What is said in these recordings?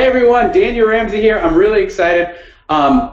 Hey everyone, Daniel Ramsey here. I'm really excited.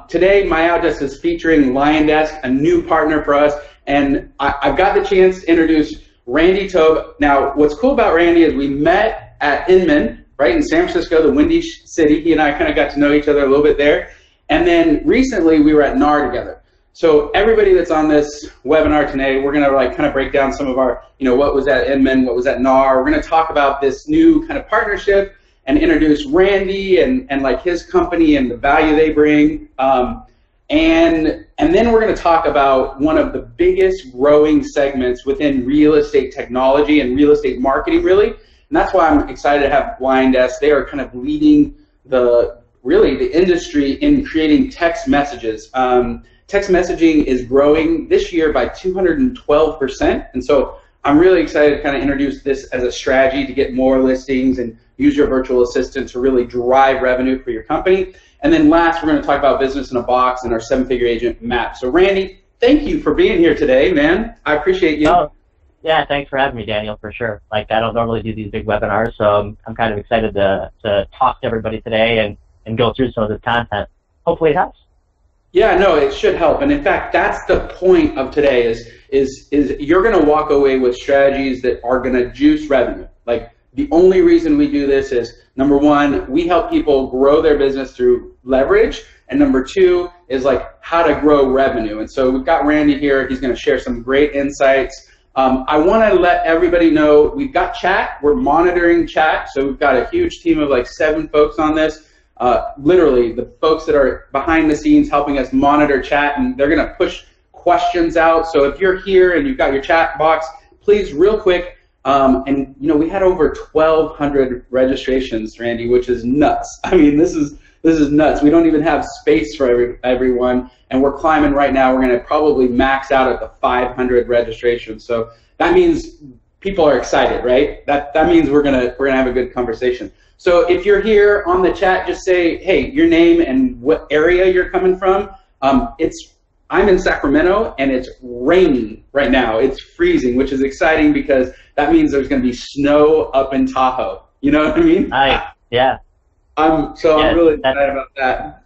Today, MyOutDesk is featuring LionDesk, a new partner for us, and I've got the chance to introduce Randy Tobbe. Now, what's cool about Randy is we met at Inman, right, in San Francisco, the Windy City. He and I kind of got to know each other a little bit there. And then recently, we were at NAR together. So everybody that's on this webinar today, we're going to like kind of break down some of our, what was at Inman, what was at NAR. We're going to talk about this new kind of partnership and introduce Randy and like his company and the value they bring. And then we're going to talk about one of the biggest growing segments within real estate technology and real estate marketing, really. And that's why I'm excited to have LionDesk. They are kind of leading the industry in creating text messages. Text messaging is growing this year by 212%. And so I'm really excited to kind of introduce this as a strategy to get more listings and use your virtual assistant to really drive revenue for your company. And then last, we're going to talk about business in a box and our 7-figure agent map. So Randy, thank you for being here today, man. I appreciate you. Oh, yeah, thanks for having me, Daniel, for sure. Like, I don't normally do these big webinars, so I'm kind of excited to talk to everybody today and go through some of this content. Hopefully it helps. Yeah, no, it should help. And in fact, that's the point of today is you're going to walk away with strategies that are going to juice revenue. Like, the only reason we do this is, number one, we help people grow their business through leverage, and number two is like how to grow revenue. And so we've got Randy here. He's going to share some great insights. I want to let everybody know we've got chat. We're monitoring chat. So we've got a huge team of like 7 folks on this. Literally, the folks that are behind the scenes helping us monitor chat, and they're going to push questions out. So if you're here and you've got your chat box, please, real quick, and we had over 1,200 registrations, Randy, which is nuts. I mean, this is nuts. We don't even have space for everyone, and we're climbing right now. We're going to probably max out at the 500 registrations. So that means people are excited, right? That means we're gonna have a good conversation. So if you're here on the chat, just say, hey, your name and what area you're coming from. I'm in Sacramento, and it's raining right now. It's freezing, which is exciting because that means there's going to be snow up in Tahoe. You know what I mean? Yeah. I'm really excited about that.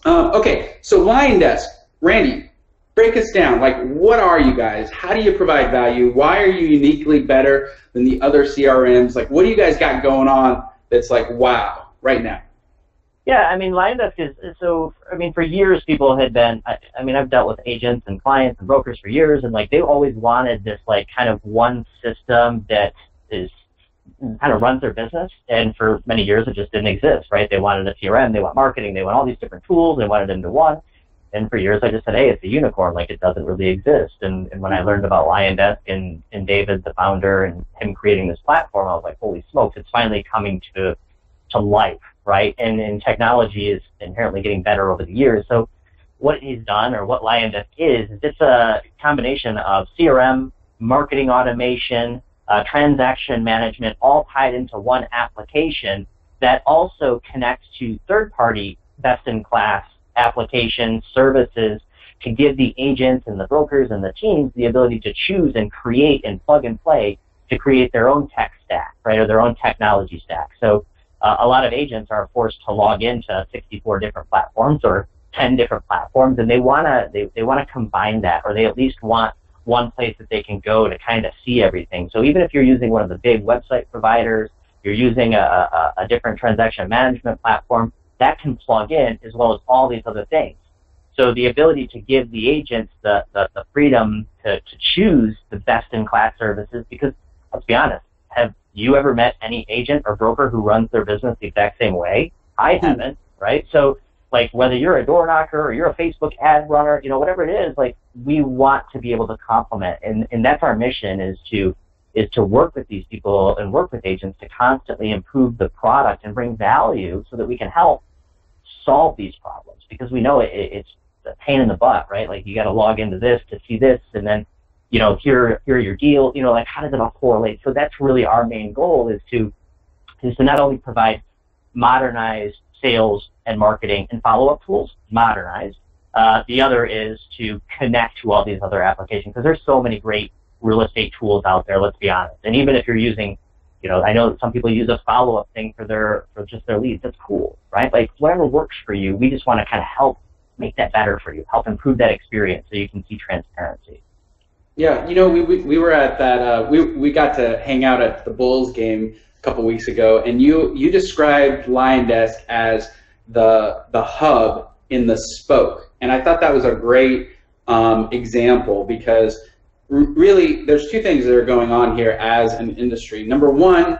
Okay, so LionDesk, Randy, break us down. Like, what are you guys? How do you provide value? Why are you uniquely better than the other CRMs? Like, what do you guys got going on that's like, wow, right now? Yeah, I mean, LionDesk for years people had been, I've dealt with agents and clients and brokers for years, and like they always wanted this like kind of one system that is kind of runs their business, and for many years it just didn't exist, right? They wanted a CRM, they want marketing, they want all these different tools, they wanted them into one, and for years I just said, hey, it's a unicorn, like it doesn't really exist. And when I learned about LionDesk and David, the founder, and him creating this platform, I was like, holy smokes, it's finally coming to life. Right, and technology is inherently getting better over the years. So what he's done, or what LionDesk is it's a combination of CRM, marketing automation, transaction management, all tied into one application that also connects to third-party best-in-class applications, services, to give the agents and the brokers and the teams the ability to choose and create and plug and play to create their own tech stack, right, or their own technology stack. So a lot of agents are forced to log into 64 different platforms or 10 different platforms, and they wanna combine that, or they at least want one place that they can go to kind of see everything. So even if you're using one of the big website providers, you're using a different transaction management platform, that can plug in as well as all these other things. So the ability to give the agents the freedom to choose the best-in-class services, because let's be honest, have you ever met any agent or broker who runs their business the exact same way? I haven't, right? So, like, whether you're a door knocker or you're a Facebook ad runner, whatever it is, like, we want to be able to complement, and that's our mission, is to work with these people and work with agents to constantly improve the product and bring value so that we can help solve these problems, because we know it's a pain in the butt, right? Like, you got to log into this to see this, and then here are your deals, like, how does it all correlate? So that's really our main goal, is to not only provide modernized sales and marketing and follow-up tools, modernized. The other is to connect to all these other applications, because there's so many great real estate tools out there, let's be honest. And even if you're using, I know that some people use a follow-up thing for just their leads. That's cool, right? Like whatever works for you, we just want to kind of help make that better for you, help improve that experience so you can see transparency. Yeah, we were at that, we got to hang out at the Bulls game a couple weeks ago, and you described LionDesk as the hub in the spoke. And I thought that was a great example, because really there's two things that are going on here as an industry. Number one,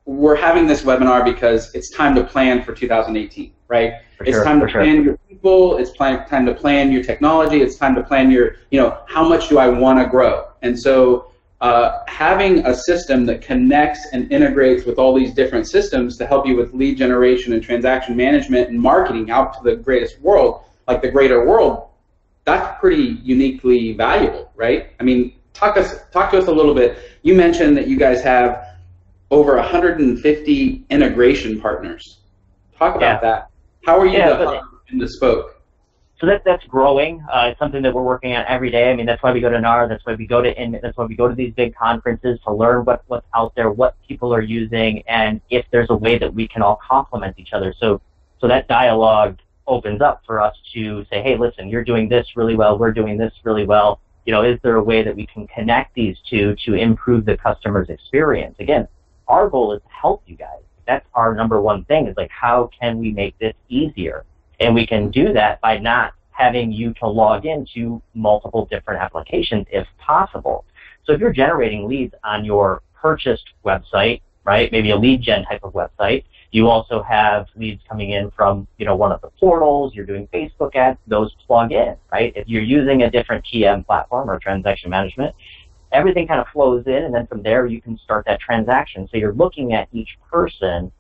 we're having this webinar because it's time to plan for 2018, right? It's time to plan your people, it's time to plan your technology, it's time to plan your, how much do I want to grow? And so having a system that connects and integrates with all these different systems to help you with lead generation and transaction management and marketing out to the greatest world, like the greater world, that's pretty uniquely valuable, right? I mean, talk to us a little bit. You mentioned that you guys have over 150 integration partners. Talk about that. How are you the hub in the spoke? So that's growing. It's something that we're working on every day. I mean, that's why we go to NAR. That's why we go to these big conferences to learn what's out there, what people are using, and if there's a way that we can all complement each other. So that dialogue opens up for us to say, hey, listen, you're doing this really well. We're doing this really well. Is there a way that we can connect these two to improve the customer's experience? Again, our goal is to help you guys. That's our number one thing, is like, how can we make this easier? And we can do that by not having you to log into multiple different applications if possible. So if you're generating leads on your purchased website, right, maybe a lead gen type of website, you also have leads coming in from, one of the portals, you're doing Facebook ads, those plug in, right? If you're using a different TM platform or transaction management, everything kind of flows in, and then from there you can start that transaction. So you're looking at each person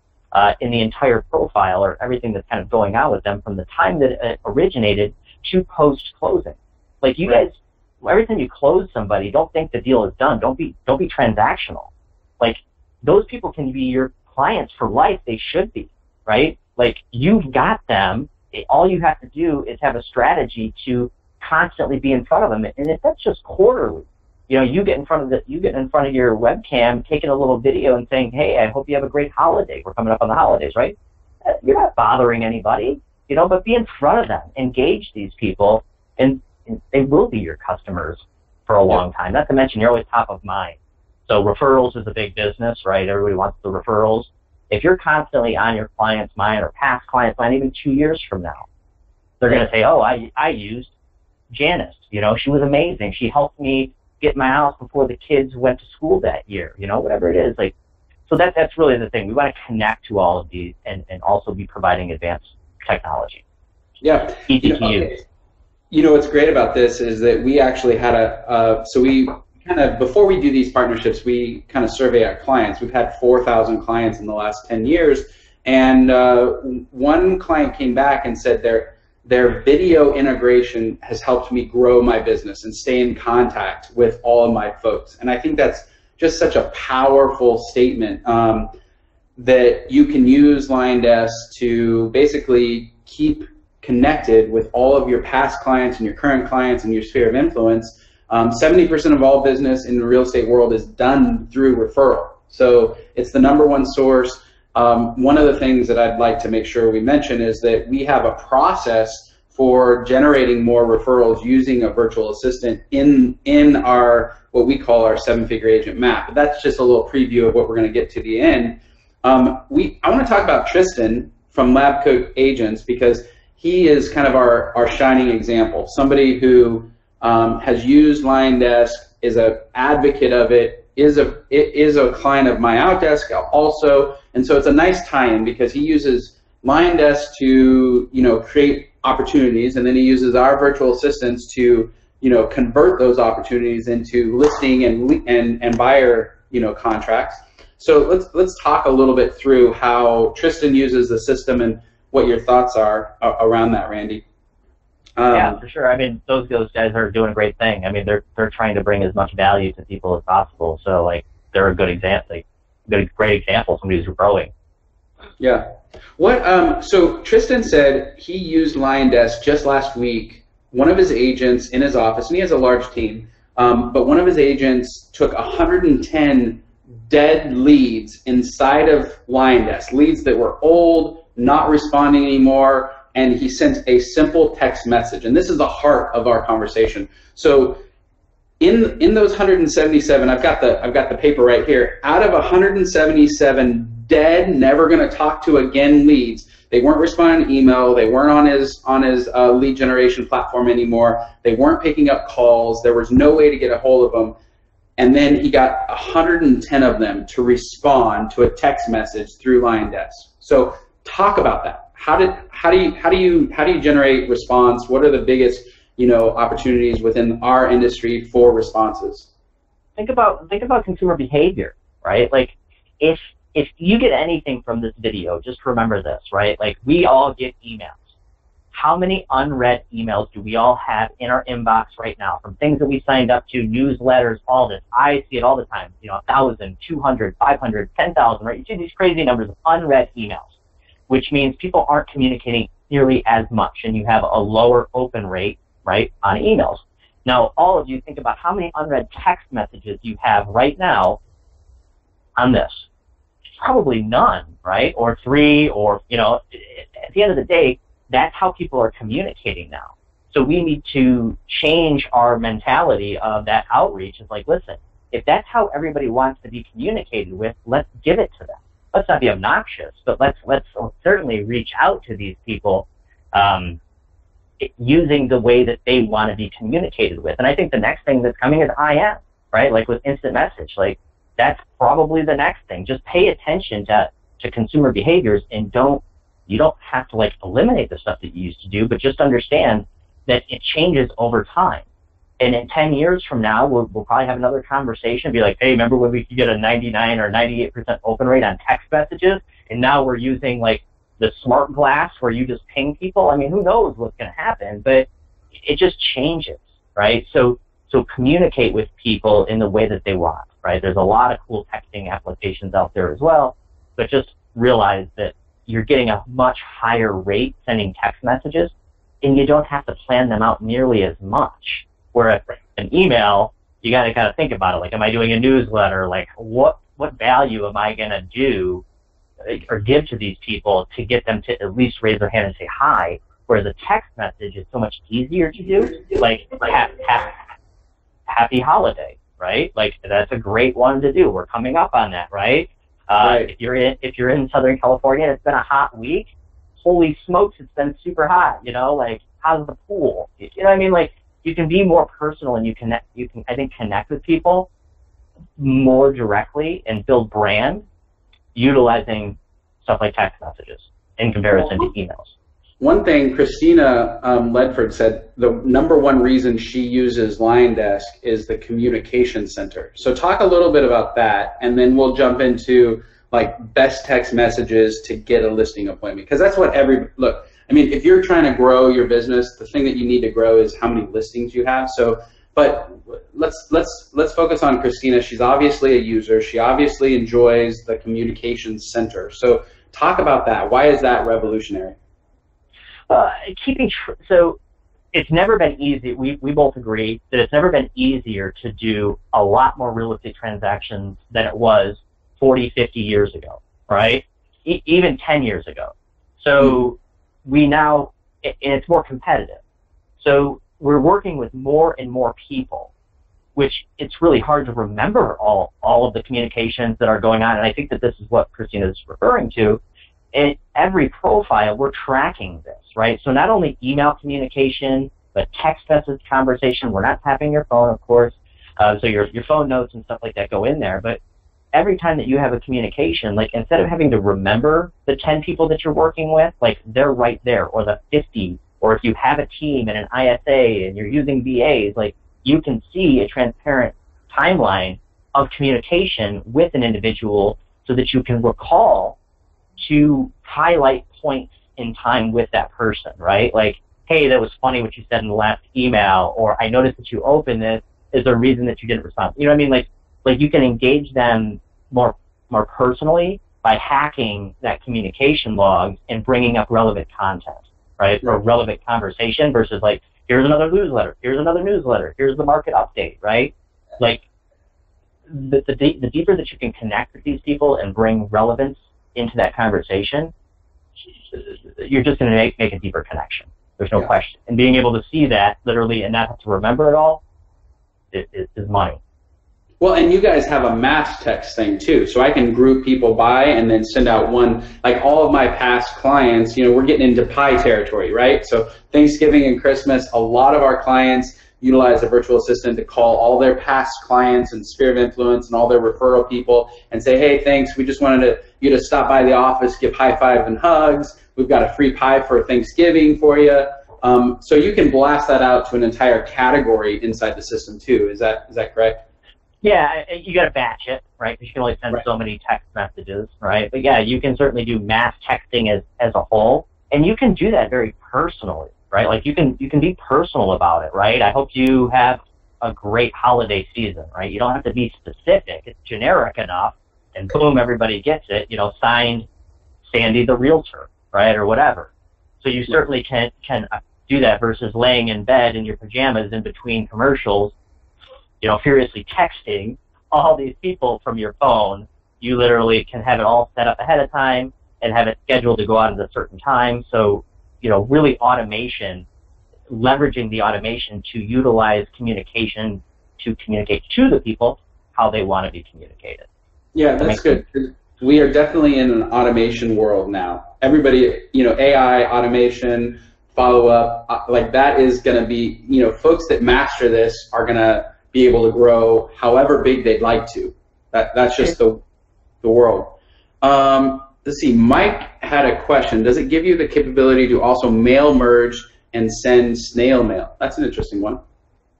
in the entire profile, or everything that's kind of going on with them from the time that it originated to post-closing. Like you guys, every time you close somebody, don't think the deal is done. Don't be transactional. Like those people can be your clients for life. They should be, right? Like you've got them. All you have to do is have a strategy to constantly be in front of them. And if that's just quarterly, you get in front of your webcam, taking a little video and saying, hey, I hope you have a great holiday. We're coming up on the holidays, right? You're not bothering anybody, but be in front of them, engage these people, and they will be your customers for a long time. Not to mention, you're always top of mind. So referrals is a big business, right? Everybody wants the referrals. If you're constantly on your client's mind or past client's mind, even 2 years from now, they're going to say, oh, I used Janice. She was amazing. She helped me get my house before the kids went to school that year, whatever it is. Like, so that's really the thing. We want to connect to all of these and also be providing advanced technology. Yeah. Easy to use. What's great about this is that we actually had so we kind of, before we do these partnerships, we kind of survey our clients. We've had 4,000 clients in the last 10 years. And one client came back and said their video integration has helped me grow my business and stay in contact with all of my folks. And I think that's just such a powerful statement, that you can use LionDesk to basically keep connected with all of your past clients and your current clients and your sphere of influence. 70% of all business in the real estate world is done through referral. So it's the #1 source. One of the things that I'd like to make sure we mention is that we have a process for generating more referrals using a virtual assistant in our, what we call our 7-figure agent map. But that's just a little preview of what we're going to get to the end. I want to talk about Tristan from Lab Coat Agents, because he is kind of our shining example. Somebody who has used LionDesk, is an advocate of it, is a client of MyOutDesk also, and so it's a nice tie-in because he uses LionDesk to create opportunities, and then he uses our virtual assistants to convert those opportunities into listing and buyer contracts. So let's talk a little bit through how Tristan uses the system and what your thoughts are around that, Randy. Yeah, for sure. I mean, those guys are doing a great thing. I mean, they're trying to bring as much value to people as possible. So like, they're a good example, great example, somebody who's growing. Yeah. So Tristan said he used LionDesk just last week. One of his agents in his office, and he has a large team, but one of his agents took 110 dead leads inside of LionDesk, leads that were old, not responding anymore, and he sent a simple text message. And this is the heart of our conversation. So in those 177, I've got the paper right here. Out of 177 dead, never going to talk to again leads, they weren't responding to email, they weren't on his lead generation platform anymore, they weren't picking up calls, there was no way to get a hold of them. And then he got 110 of them to respond to a text message through LionDesk. So talk about that. How do you generate response? What are the biggest opportunities within our industry for responses? Think about consumer behavior, right? Like if you get anything from this video, just remember this, right? Like we all get emails. How many unread emails do we all have in our inbox right now from things that we signed up to, newsletters, all this? I see it all the time, 1,000, 200, 500, 10,000, right? You see these crazy numbers of unread emails, which means people aren't communicating nearly as much, and you have a lower open rate, right, on emails. Now, all of you think about how many unread text messages you have right now on this. Probably none, right? Or 3, or, at the end of the day, that's how people are communicating now. So we need to change our mentality of that outreach. It's like, listen, if that's how everybody wants to be communicated with, let's give it to them. Let's not be obnoxious, but let's certainly reach out to these people using the way that they want to be communicated with. And I think the next thing that's coming is IM, right? Like with instant message. Like that's probably the next thing. Just pay attention to consumer behaviors, and you don't have to like eliminate the stuff that you used to do, but just understand that it changes over time. And in 10 years from now, we'll probably have another conversation, be like, hey, remember when we could get a 99 or 98% open rate on text messages, and now we're using like the smart glass where you just ping people? I mean, who knows what's going to happen, but it just changes, right? So communicate with people in the way that they want, right? There's a lot of cool texting applications out there as well, but just realize that you're getting a much higher rate sending text messages, and you don't have to plan them out nearly as much. Whereas an email, you got to kind of think about it. Like, am I doing a newsletter? Like, what value am I going to do or give to these people to get them to at least raise their hand and say hi? Whereas a text message is so much easier to do. Like, happy holiday, right? Like, that's a great one to do. We're coming up on that, right? Right. If you're in Southern California and it's been a hot week, holy smokes, it's been super hot. Like, how's the pool? You know what I mean? Like, you can be more personal, and you can I think connect with people more directly and build brand utilizing stuff like text messages in comparison to emails. One thing Christina Ledford said, the number one reason she uses LionDesk is the communication center. So talk a little bit about that, and then we'll jump into like best text messages to get a listing appointment. Because that's what look, I mean, if you're trying to grow your business, the thing that you need to grow is how many listings you have. So, but let's focus on Christina. She's obviously a user. She obviously enjoys the communications center. So talk about that. Why is that revolutionary? So it's never been easy. We both agree that it's never been easier to do a lot more real estate transactions than it was 40, 50 years ago, right? Even 10 years ago. So we now, and it's more competitive. So we're working with more and more people, which it's really hard to remember all of the communications that are going on. And I think that this is what Christina is referring to. In every profile, we're tracking this, right? So not only email communication, but text message conversation. We're not tapping your phone, of course. So your phone notes and stuff like that go in there. But every time that you have a communication, like instead of having to remember the 10 people that you're working with, like they're right there, or the 50, or if you have a team and an ISA and you're using VAs, like you can see a transparent timeline of communication with an individual so that you can recall to highlight points in time with that person, right? Like, hey, that was funny what you said in the last email, or I noticed that you opened this. Is there a reason that you didn't respond? You know what I mean? Like you can engage them more personally by hacking that communication log and bringing up relevant content, right? Or relevant conversation versus like, here's another newsletter, here's the market update, right? Like, the deeper that you can connect with these people and bring relevance into that conversation, you're just going to make a deeper connection. There's no question. And being able to see that literally and not have to remember it all is money. Well, and you guys have a mass text thing too, so I can group people by and then send out one. Like all of my past clients, we're getting into pie territory, right? So Thanksgiving and Christmas, a lot of our clients utilize a virtual assistant to call all their past clients and sphere of influence and all their referral people and say, hey, thanks, we just wanted you to stop by the office, give high five and hugs. We've got a free pie for Thanksgiving for you. So you can blast that out to an entire category inside the system too. Is that correct? Yeah, you got to batch it, right? Because you can only send so many text messages, right? But yeah, you can certainly do mass texting as a whole, and you can do that very personally, right? Like you can be personal about it, right? I hope you have a great holiday season, right? You don't have to be specific; it's generic enough, and boom, everybody gets it. Signed Sandy the realtor, right, or whatever. So you certainly can do that versus laying in bed in your pajamas in between commercials. Furiously texting all these people from your phone. You literally can have it all set up ahead of time and have it scheduled to go out at a certain time. So, really automation, leveraging the automation to utilize communication to communicate to the people how they want to be communicated. Yeah, that's good. We are definitely in an automation world now. Everybody, AI, automation, follow-up, like that is going to be, folks that master this are going to be able to grow however big they'd like to. That's just the world. Let's see, Mike had a question. Does it give you the capability to also mail merge and send snail mail? That's an interesting one.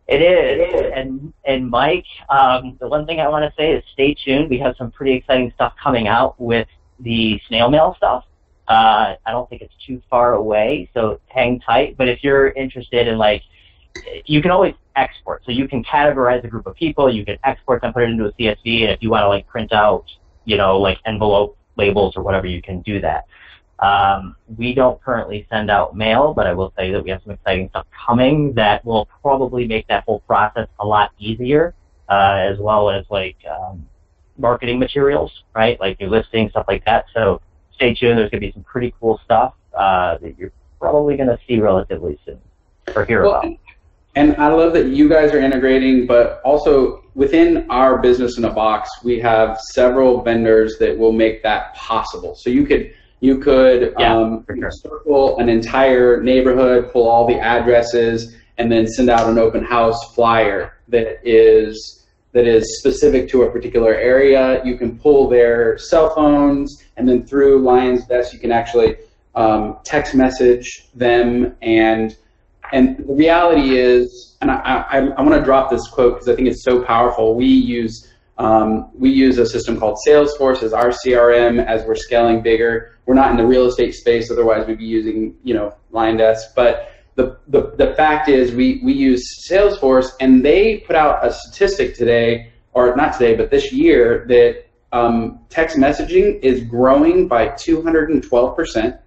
It is. And Mike, the one thing I want to say is stay tuned. We have some pretty exciting stuff coming out with the snail mail stuff. I don't think it's too far away, so hang tight. But if you're interested in you can always export. So you can categorize a group of people, you can export them, put it into a CSV, and if you want to print out, envelope labels or whatever, you can do that. We don't currently send out mail, but I will say that we have some exciting stuff coming that will probably make that whole process a lot easier, as well as marketing materials, right? Like new listings, stuff like that. So stay tuned. There's going to be some pretty cool stuff that you're probably going to see relatively soon or hear about. And I love that you guys are integrating, but also within our business in a box, we have several vendors that will make that possible. So you could circle an entire neighborhood, pull all the addresses, and then send out an open house flyer that is specific to a particular area. You can pull their cell phones, and then through LionDesk, you can actually text message them. And the reality is, and I want to drop this quote because I think it's so powerful. We use a system called Salesforce as our CRM as we're scaling bigger. We're not in the real estate space, otherwise we'd be using LionDesk. But the fact is, we use Salesforce, and they put out a statistic today, or not today, but this year, that text messaging is growing by 212%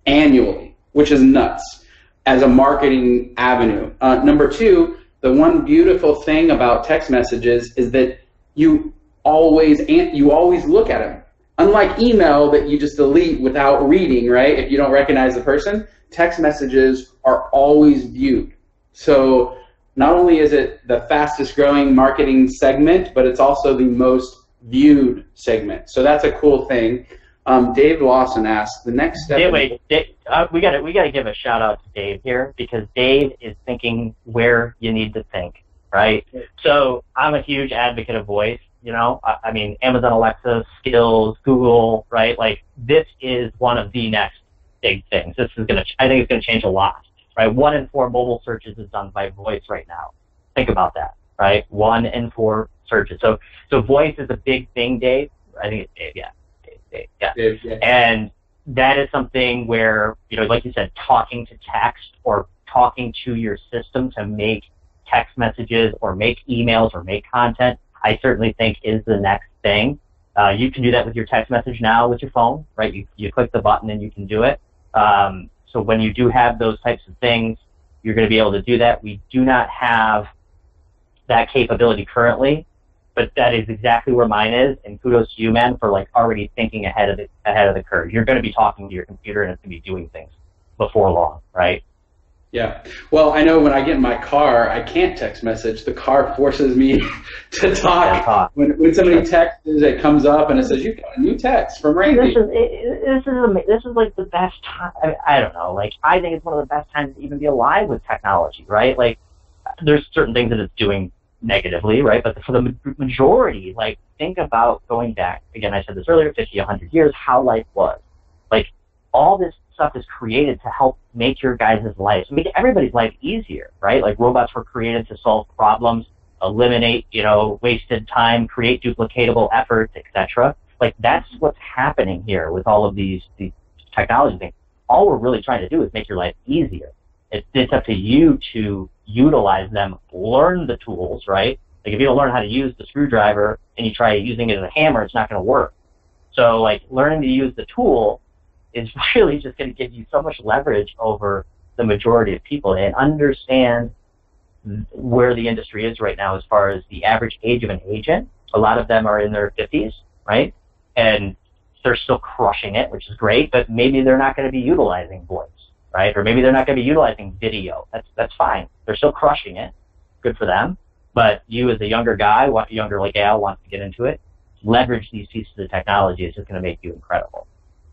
annually, which is nuts as a marketing avenue. Number two, the one beautiful thing about text messages is that you always look at them. Unlike email that you just delete without reading, right? If you don't recognize the person, text messages are always viewed. So not only is it the fastest growing marketing segment, but it's also the most viewed segment. So that's a cool thing. Dave Lawson asked, the next step... Dave, we gotta give a shout out to Dave here, because Dave is thinking where you need to think, right? So I'm a huge advocate of voice, I mean, Amazon Alexa, Skills, Google, right? This is one of the next big things. I think it's gonna change a lot, right? 1 in 4 mobile searches is done by voice right now. Think about that, right? 1 in 4 searches. So voice is a big thing, Dave. I think it's Dave, yeah. Yeah. And that is something where, like you said, talking to text or talking to your system to make text messages or make emails or make content, I certainly think is the next thing. You can do that with your text message now with your phone, right? You click the button and you can do it. So when you do have those types of things, you're going to be able to do that. We do not have that capability currently but that is exactly where mine is, and kudos to you, man, for like already thinking ahead of the curve. You're going to be talking to your computer, and it's going to be doing things before long, right? Yeah. Well, I know when I get in my car, I can't text message. The car forces me to talk. When somebody texts, it comes up and it says, "You've got a new text from Randy." This is like the best time. I don't know. Like, I think it's one of the best times to even be alive with technology, right? Like, there's certain things that it's doing negatively, right? But for the majority, like, think about going back. Again, I said this earlier, 50, 100 years, how life was. Like, all this stuff is created to help make your guys' lives, make everybody's life easier, right? Like, robots were created to solve problems, eliminate, wasted time, create duplicatable efforts, etc. Like, that's what's happening here with all of these technology things. All we're really trying to do is make your life easier. It's up to you to utilize them, learn the tools, right? Like, if you don't learn how to use the screwdriver and you try using it as a hammer, it's not going to work. So, like, learning to use the tool is really just going to give you so much leverage over the majority of people, and understand where the industry is right now as far as the average age of an agent. A lot of them are in their 50s, right? And they're still crushing it, which is great, but maybe they're not going to be utilizing voice, right? Or maybe they're not going to be utilizing video. That's fine. They're still crushing it. Good for them. But you, as a younger guy, younger like Al, wants to get into it, leverage these pieces of technology. It's just going to make you incredible.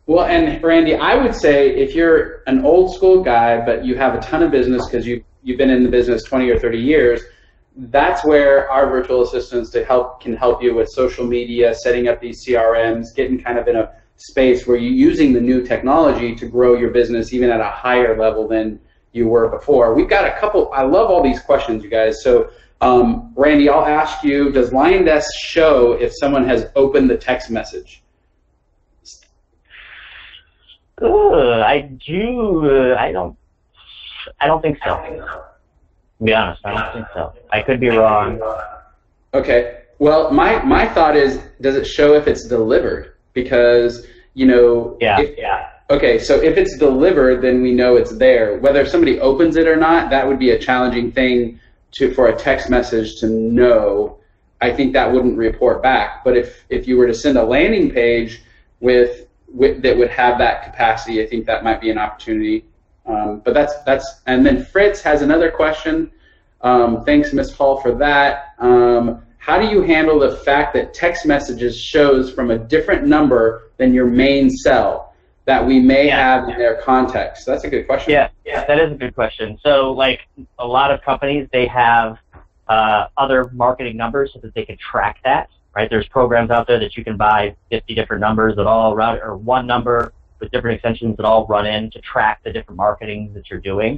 Well, and Randy, I would say if you're an old school guy, but you have a ton of business because you've been in the business 20 or 30 years, that's where our virtual assistants can help you with social media, setting up these CRMs, getting kind of in a space where you're using the new technology to grow your business even at a higher level than you were before. We've got a couple. I love all these questions, you guys. So, Randy, I'll ask you, does LionDesk show if someone has opened the text message? I do. I don't think so. To be honest, I don't think so. I could be wrong. Okay. Well, my thought is, does it show if it's delivered? Because, yeah. Okay, so if it's delivered, then we know it's there. Whether somebody opens it or not, that would be a challenging thing for a text message to know. I think that wouldn't report back. But if you were to send a landing page that would have that capacity, I think that might be an opportunity. But that's and then Fritz has another question. Thanks, Ms. Hall, for that. How do you handle the fact that text messages shows from a different number than your main cell that we may have in their context? That's a good question. Yeah, that is a good question. So, like, a lot of companies, they have other marketing numbers so that they can track that. Right, there's programs out there that you can buy 50 different numbers that all run, or one number with different extensions that all run in to track the different marketing that you're doing.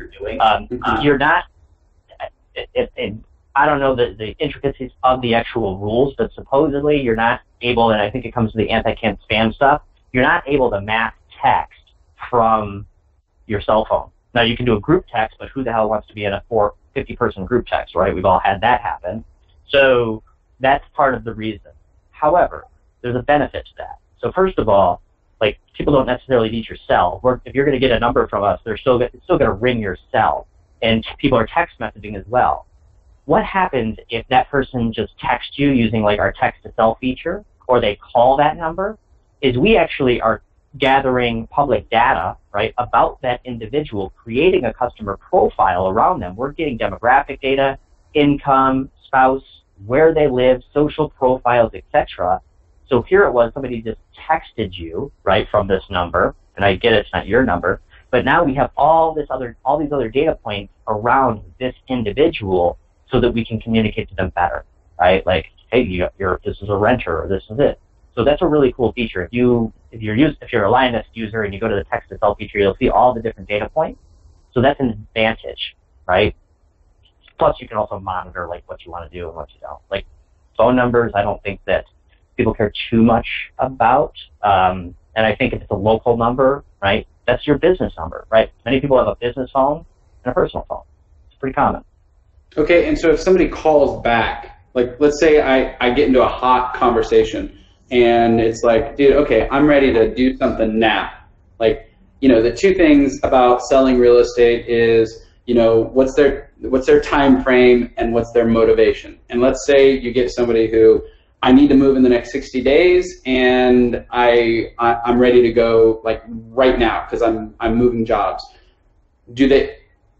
You're not, I don't know the intricacies of the actual rules, but supposedly you're not able, and I think it comes to the anti-spam stuff, you're not able to map text from your cell phone. Now, you can do a group text, but who the hell wants to be in a 50-person group text, right? We've all had that happen. So that's part of the reason. However, there's a benefit to that. So first of all, like, people don't necessarily need your cell. If you're going to get a number from us, it's still going to ring your cell. And people are text messaging as well. What happens if that person just texts you using, like, our text-to-cell feature, or they call that number, is we actually are gathering public data, right, about that individual, creating a customer profile around them. We're getting demographic data, income, spouse, where they live, social profiles, etc. So here it was, somebody just texted you, right, from this number, and I get it's not your number, but now we have all these other data points around this individual so that we can communicate to them better, right? Like, hey, this is a renter, or this is it. So that's a really cool feature. If you're a Lioness user and you go to the text-to-cell feature, you'll see all the different data points. So that's an advantage, right? Plus, you can also monitor, like, what you want to do and what you don't. Like, phone numbers, I don't think that people care too much about. And I think if it's a local number, right, that's your business number, right? Many people have a business phone and a personal phone. It's pretty common. Okay, and so if somebody calls back, like, let's say I get into a hot conversation, and it's like, dude, okay, I'm ready to do something now. Like, the two things about selling real estate is, what's their time frame and what's their motivation. And let's say you get somebody who I need to move in the next 60 days, and I'm ready to go like right now because I'm moving jobs. Do they?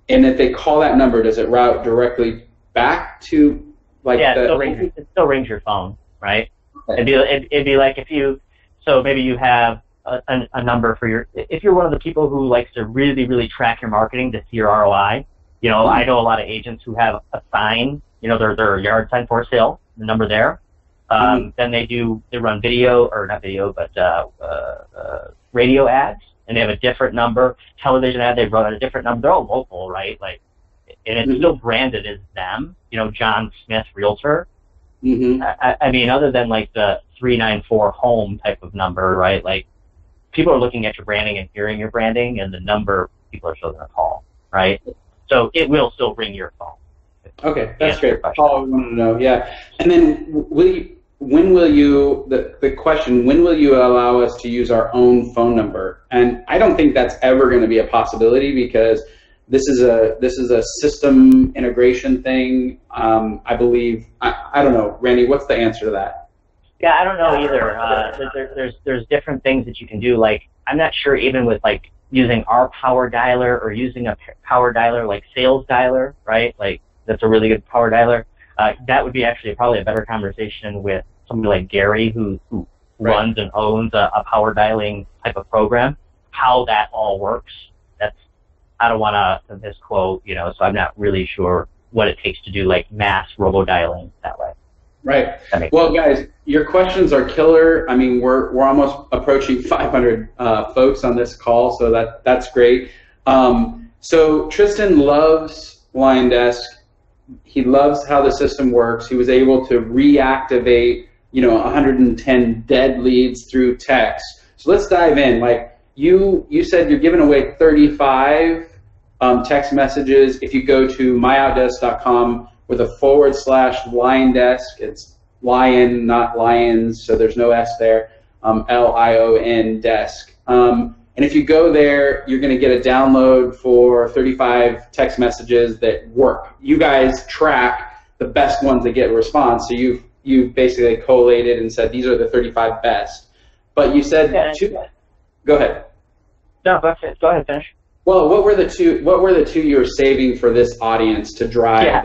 And if they call that number, does it route directly back to like? Yeah, it still rings your phone, right? Okay. It'd be like so maybe you have a number for if you're one of the people who likes to really, really track your marketing to see your ROI. I know a lot of agents who have a sign, their yard sign for sale, the number there. Then they run video, or not video, but radio ads, and they have a different number. Television ad, they run a different number. They're all local, right? Like, and it's still branded as them, John Smith, Realtor. I mean, other than like the 394 home type of number, right? Like, people are looking at your branding and hearing your branding, and the number people are still going to call, right? So it will still ring your phone. Okay, that's great. All I wanted to know, yeah. And then when will you allow us to use our own phone number? And I don't think that's ever going to be a possibility because this is a system integration thing. I believe. I don't know, Randy. What's the answer to that? Yeah, I don't know either. There's different things that you can do. Like, I'm not sure even with like using our power dialer or using a power dialer like Sales Dialer, right? Like, that's a really good power dialer. That would be actually probably a better conversation with somebody like Gary, who runs and owns a power dialing type of program. How that all works, I don't want to misquote, so I'm not really sure what it takes to do like mass robo-dialing that way. Right. Well, guys, your questions are killer. I mean, we're almost approaching 500 folks on this call, so that's great. So Tristan loves LionDesk. He loves how the system works. He was able to reactivate, 110 dead leads through text. So let's dive in. Like you said, you're giving away 35 text messages. If you go to myoutdesk.com with a /LionDesk, it's lion, not lions, so there's no S there. LION desk. And if you go there, you're going to get a download for 35 text messages that work. You guys track the best ones that get a response. So you've basically collated and said these are the 35 best. But you said Go ahead. No, go ahead, finish. Well, what were the two you were saving for this audience to drive?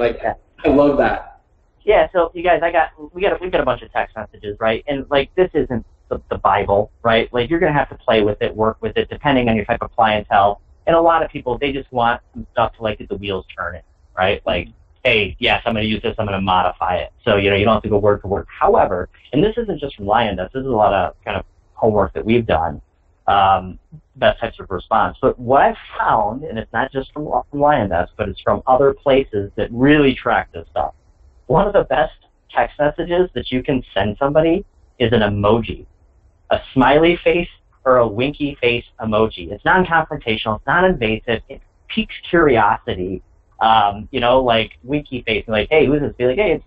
I love that. Yeah. So you guys, we got a bunch of text messages, right? And like, this isn't the Bible, right? Like, you're going to have to play with it, work with it, depending on your type of clientele. And a lot of people, they just want some stuff to like get the wheels turning, right? Like, hey, yes, I'm going to use this, I'm going to modify it. So, you don't have to go word for word. However, and this isn't just from LionDesk, this is a lot of kind of homework that we've done, best types of response. But what I've found, and it's not just from LionDesk, but it's from other places that really track this stuff. One of the best text messages that you can send somebody is an emoji. A smiley face or a winky face emoji. It's non-confrontational. It's non-invasive. It piques curiosity. Like winky face, like, hey, who's this? Be like, hey,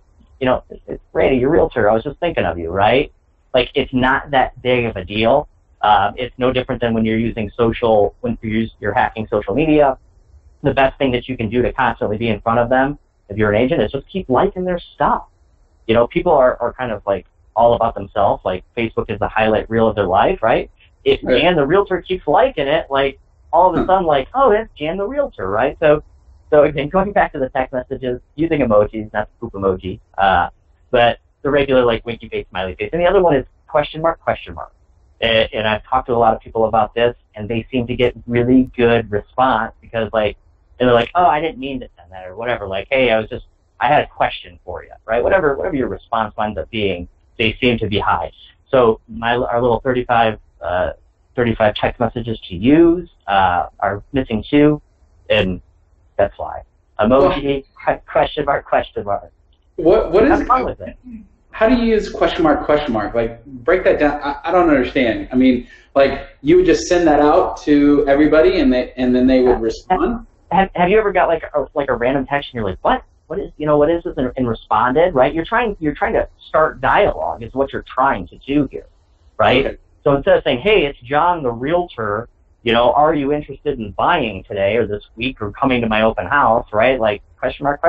it's Randy, your realtor. I was just thinking of you, right? Like, it's not that big of a deal. It's no different than when you're using you're hacking social media. The best thing that you can do to constantly be in front of them, if you're an agent, is just keep liking their stuff. People are kind of like all about themselves. Like, Facebook is the highlight reel of their life, right? If Jan the realtor keeps liking it, like, all of a sudden, like, oh, that's Jan the realtor, right? So again, going back to the text messages, using emojis, not the poop emoji, but the regular, like, winky face, smiley face. And the other one is question mark. And I've talked to a lot of people about this, and they seem to get really good response because, like, they're like, oh, I didn't mean to send that, or whatever. Like, hey, I had a question for you, right? Whatever your response winds up being, they seem to be high. So our little 35 text messages to use are missing 2, and that's why. Emoji, question mark. What is have fun with it. How do you use question mark? Like, break that down. I don't understand. I mean, like, you would just send that out to everybody, and then they would respond. Have you ever got like a random text and you're like, what is this, and responded, right? You're trying to start dialogue is what you're trying to do here, right? Okay. So instead of saying, hey, it's John the realtor, are you interested in buying today or this week or coming to my open house, right? Like, question mark,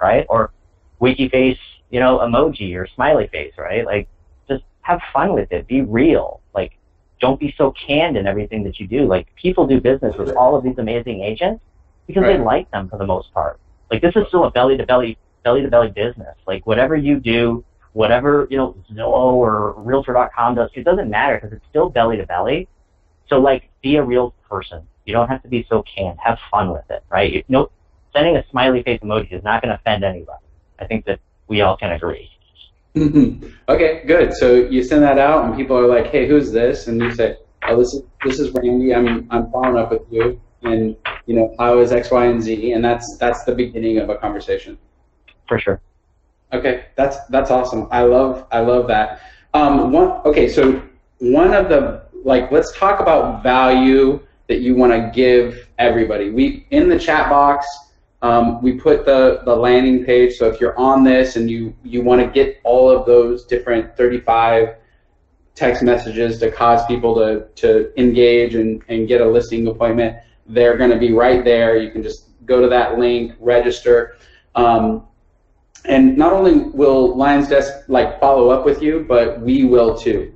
right? Or winky face, emoji or smiley face, right? Like, just have fun with it. Be real. Like, don't be so canned in everything that you do. Like, people do business with all of these amazing agents because they like them for the most part. Like, this is still a belly-to-belly business. Like, whatever you do, whatever, Zillow or Realtor.com does, it doesn't matter because it's still belly-to-belly. So, like, be a real person. You don't have to be so canned. Have fun with it, right? Sending a smiley face emoji is not going to offend anybody. I think that we all can agree. Okay, good. So you send that out, and people are like, "Hey, who's this?" And you say, "Oh, this is Randy. I'm following up with you, and how is X, Y, and Z?" And that's the beginning of a conversation. For sure. Okay, that's awesome. I love that. So one of the let's talk about value that you want to give everybody. We in the chat box. We put the landing page, so if you're on this and you want to get all of those different 35 text messages to cause people to engage and get a listing appointment, they're going to be right there. You can just go to that link, register, and not only will LionDesk follow up with you, but we will too,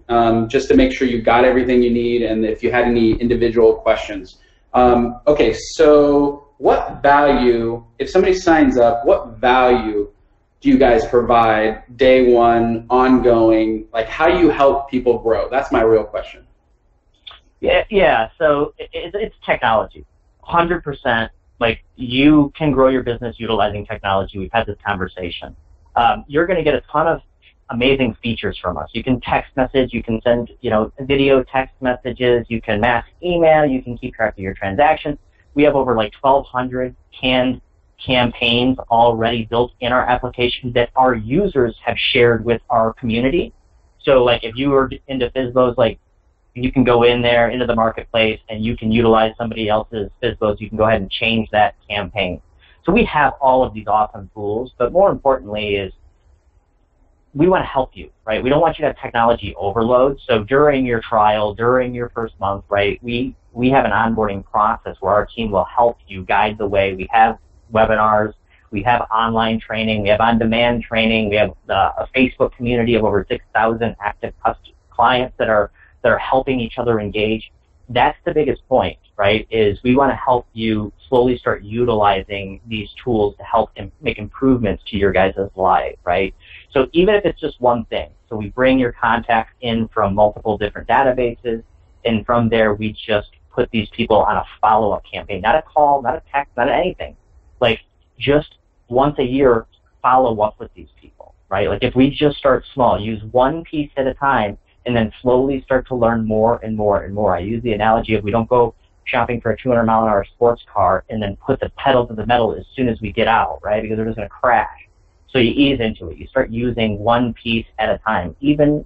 just to make sure you got everything you need and if you had any individual questions. Okay, so what value, if somebody signs up, what value do you guys provide day one, ongoing? Like, how do you help people grow? That's my real question. Yeah. So it's technology, 100%. Like, you can grow your business utilizing technology. We've had this conversation. You're going to get a ton of amazing features from us. You can text message, you can send, video text messages, you can mass email, you can keep track of your transactions. We have over 1,200 canned campaigns already built in our application that our users have shared with our community. So if you were into FSBOs, you can go in there into the marketplace and you can utilize somebody else's FSBOs. You can go ahead and change that campaign. So we have all of these awesome tools, but more importantly is we want to help you, right? We don't want you to have technology overload. So during your trial, during your first month, right, we have an onboarding process where our team will help you, guide the way. We have webinars, we have online training, we have on-demand training, we have a Facebook community of over 6,000 active clients that are helping each other engage. That's the biggest point, right, is we want to help you slowly start utilizing these tools to help make improvements to your guys' life, right? So even if it's just one thing, so we bring your contacts in from multiple different databases, and from there we just put these people on a follow-up campaign, not a call, not a text, not anything. Just once a year, follow up with these people, right? If we just start small, use one piece at a time, and then slowly start to learn more and more and more. I use the analogy of we don't go shopping for a 200-mile-an-hour sports car and then put the pedal to the metal as soon as we get out, right? Because they're just going to crash. So you ease into it. You start using one piece at a time. Even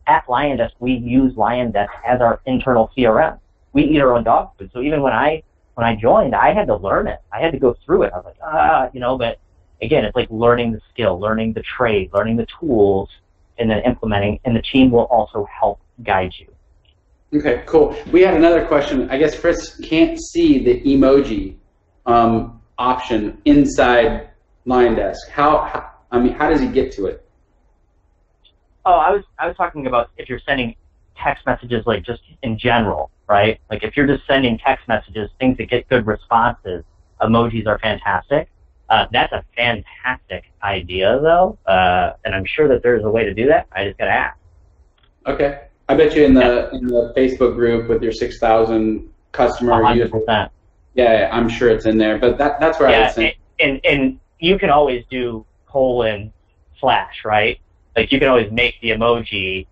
at LionDesk, we use LionDesk as our internal CRM. We eat our own dog food. So even when I joined, I had to learn it. I had to go through it. I was like, but again, it's learning the skill, learning the trade, learning the tools, and then implementing, and the team will also help guide you. Okay, cool. We had another question. I guess Chris can't see the emoji option inside LionDesk. How does he get to it? Oh, I was talking about if you're sending text messages, just in general, right? If you're just sending text messages, things that get good responses, emojis are fantastic. That's a fantastic idea, though, and I'm sure that there's a way to do that. I just got to ask. Okay. I bet you in the Facebook group with your 6,000 customer 100%. Yeah, I'm sure it's in there. But that's where I would say. And you can always do :/ right? You can always make the emoji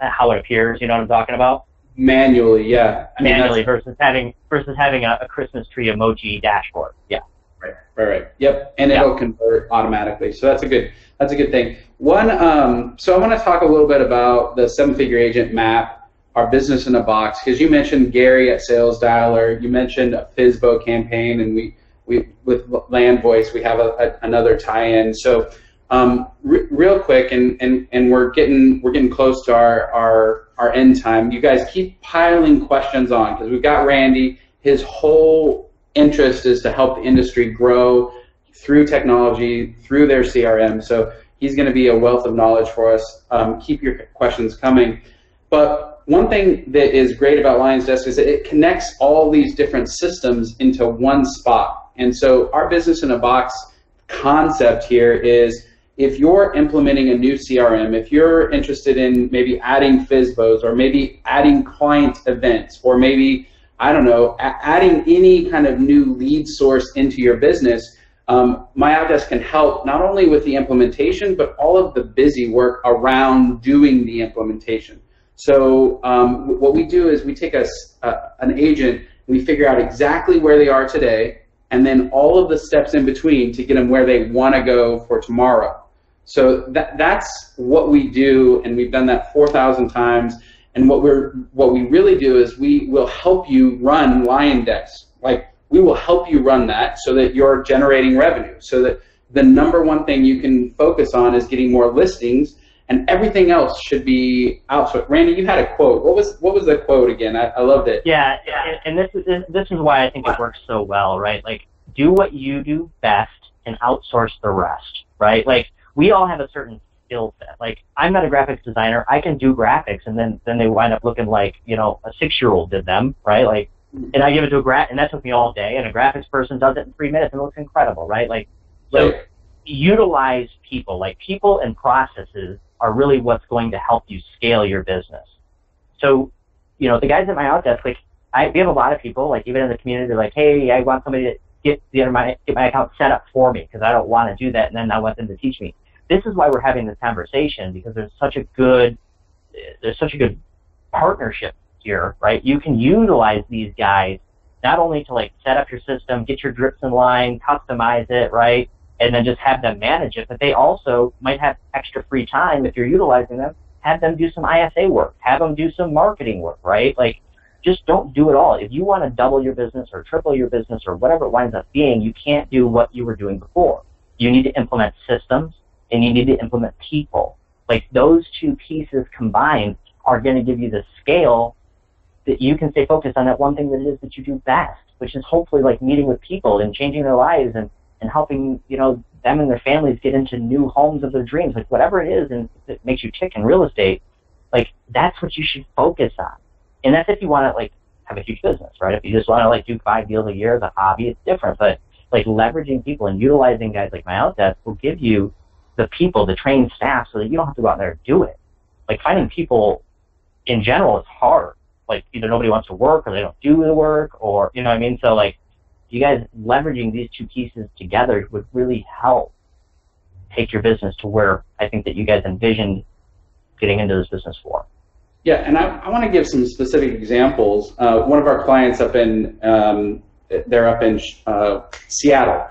how it appears. You know what I'm talking about? Manually, yeah. Manually versus having a Christmas tree emoji dashboard. Yeah. Right. Yep, and it'll convert automatically. So that's a good thing. So I want to talk a little bit about the 7-figure agent map, our business in a box, because you mentioned Gary at Sales Dialer, you mentioned a FSBO campaign, and we with Land Voice we have another tie-in. So real quick, and we're getting close to our end time. You guys keep piling questions on because we've got Randy. His whole interest is to help the industry grow through technology, through their CRM. So He's going to be a wealth of knowledge for us. Keep your questions coming. But one thing that is great about LionDesk is that it connects all these different systems into one spot. And so our business in a box concept here is, if you're implementing a new CRM, if you're interested in maybe adding FSBOs, or maybe adding client events, or maybe, I don't know, adding any kind of new lead source into your business, MyOutDesk can help not only with the implementation, but all of the busy work around doing the implementation. So what we do is we take an agent, we figure out exactly where they are today, and then all of the steps in between to get them where they want to go for tomorrow. So that's what we do, and we've done that 4,000 times. And what we really do is we will help you run LionDesk. Like, we will help you run that so that you're generating revenue. So that the number one thing you can focus on is getting more listings, and everything else should be outsourced. Randy, you had a quote. What was the quote again? I loved it. Yeah, and this is why I think it works so well, right? Like, do what you do best and outsource the rest, right? Like, we all have a certain skill set. Like, I'm not a graphics designer. I can do graphics, and then they wind up looking like, you know, a 6-year-old did them, right? Like, and I give it to and that took me all day, and a graphics person does it in 3 minutes, and it looks incredible, right? Like, so utilize people. Like, people and processes are really what's going to help you scale your business. So, you know, the guys at MyOutDesk, like, we have a lot of people, like, even in the community, they're like, hey, I want somebody to get my account set up for me because I don't want to do that, and then I want them to teach me. This is why we're having this conversation, because there's such a good partnership here, right? You can utilize these guys not only to, like, set up your system, get your drips in line, customize it, right, and then just have them manage it, but they also might have extra free time if you're utilizing them. Have them do some ISA work, have them do some marketing work, right? Like, just don't do it all. If you want to double your business or triple your business or whatever it winds up being, you can't do what you were doing before. You need to implement systems, and you need to implement people. Like, those two pieces combined are going to give you the scale that you can stay focused on that one thing that it is that you do best, which is hopefully, like, meeting with people and changing their lives and helping, you know, them and their families get into new homes of their dreams. Like, whatever it is and that makes you tick in real estate, like, that's what you should focus on. And that's if you want to, like, have a huge business, right? If you just want to, like, do 5 deals a year as a hobby, it's different. But, like, leveraging people and utilizing guys like MyOutDesk will give you the people, the trained staff, so that you don't have to go out there and do it. Like, finding people in general is hard. Like, either nobody wants to work, or they don't do the work, or, you know what I mean? So, like, you guys leveraging these two pieces together would really help take your business to where I think that you guys envisioned getting into this business for. Yeah, and I want to give some specific examples. One of our clients they're up in Seattle.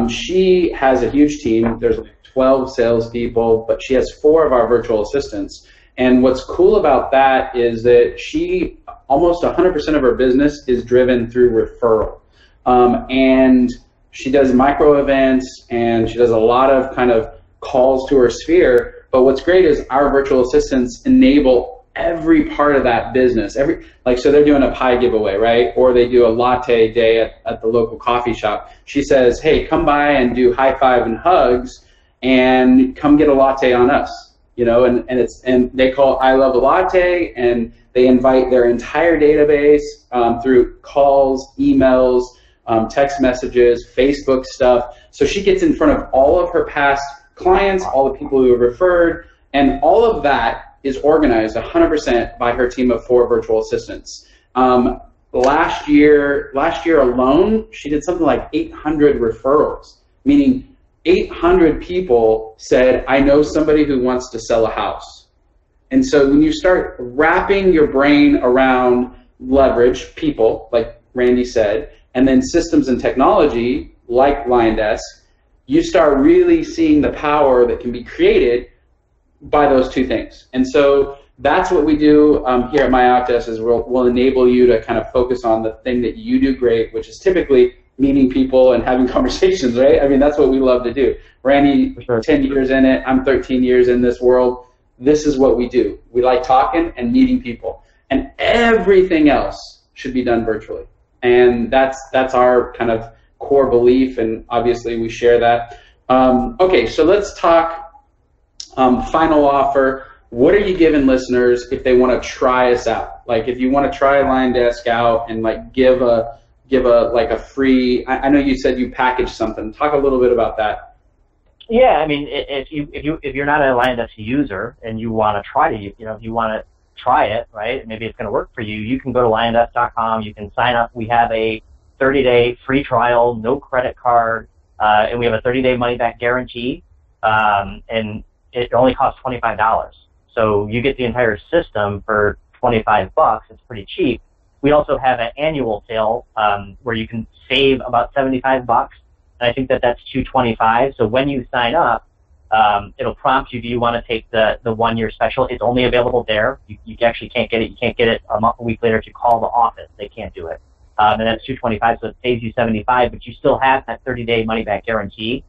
She has a huge team. There's like 12 salespeople, but she has 4 of our virtual assistants. And what's cool about that is that she, almost 100% of her business is driven through referral. And she does micro events, and she does a lot of kind of calls to her sphere. But what's great is our virtual assistants enable every part of that business. So they're doing a pie giveaway, right? Or they do a latte day at the local coffee shop. She says, hey, come by and do high five and hugs, and come get a latte on us. You know, and they call I Love a Latte, and they invite their entire database through calls, emails, text messages, Facebook stuff. So she gets in front of all of her past clients, all the people who have referred, and all of that is organized 100% by her team of 4 virtual assistants. Last year alone, she did something like 800 referrals, meaning 800 people said, I know somebody who wants to sell a house. And so when you start wrapping your brain around leverage, people, like Randy said, and then systems and technology, like LionDesk, you start really seeing the power that can be created by those two things. And so that's what we do here at MyOutDesk, is we'll enable you to kind of focus on the thing that you do great, which is typically meeting people and having conversations, right? I mean, that's what we love to do. Randy, 10 years in it, I'm 13 years in this world. This is what we do. We like talking and meeting people. And everything else should be done virtually. And that's our kind of core belief, and obviously we share that. Okay, so let's talk Final offer. What are you giving listeners if they want to try us out? Like if you want to try LionDesk out and like give a like a free. I know you said you packaged something. Talk a little bit about that. Yeah, I mean, if you're not a LionDesk user and you want to try if you want to try it, right? Maybe it's going to work for you. You can go to liondesk.com. You can sign up. We have a 30-day free trial, no credit card, and we have a 30-day money-back guarantee, and it only costs $25. So you get the entire system for $25. It's pretty cheap. We also have an annual sale where you can save about $75, and I think that's $225. So when you sign up, it'll prompt you, do you want to take the 1-year special? It's only available there. You actually can't get it. You can't get it a week later if you call the office. They can't do it. And that's $225, so it saves you $75, but you still have that 30-day money-back guarantee.